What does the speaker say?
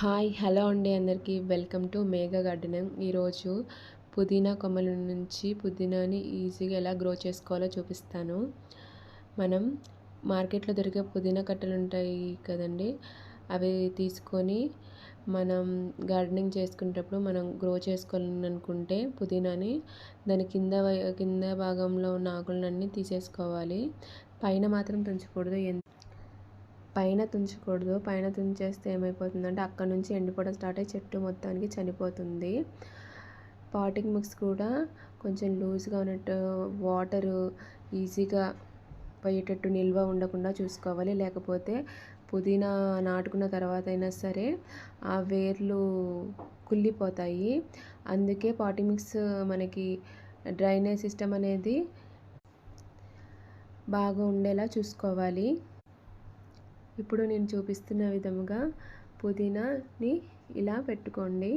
Hi hello అండి అందరికీ welcome to Megha gardening. ఈరోజు పుదీనా కొమ్మల నుంచి పుదీనాని ఈజీగా ఎలా గ్రో చేసుకోవాలో చూపిస్తాను. మనం మార్కెట్లో దొరికే పుదీనా కట్టలు ఉంటాయి కదండి, అవి తీసుకొని మనం గార్డెనింగ్ చేసుకునేటప్పుడు మనం గ్రో చేసుకోవాలనుకుంటే పుదీనాని దాని కింద భాగంలో ఉన్న ఆకులన్నీ తీసేసుకోవాలి. పైన మాత్రం తుంచకూడదు. పైన తుంచేస్తే ఏమైపోతుందంటే అక్కడ నుంచి ఎండిపోవడం స్టార్ట్ అయ్యి చెట్టు మొత్తానికి చనిపోతుంది. పాటింగ్ మిక్స్ కూడా కొంచెం లూజ్గా ఉన్నట్టు, వాటరు ఈజీగా పోయేటట్టు నిల్వ ఉండకుండా చూసుకోవాలి. లేకపోతే పుదీనా నాటుకున్న తర్వాత అయినా సరే ఆ వేర్లు కుళ్ళిపోతాయి. అందుకే పాటింగ్ మిక్స్ మనకి డ్రైనేజ్ సిస్టమ్ అనేది బాగా ఉండేలా చూసుకోవాలి. ఇప్పుడు నేను చూపిస్తున్న విధముగా పుదీనాని ఇలా పెట్టుకోండి.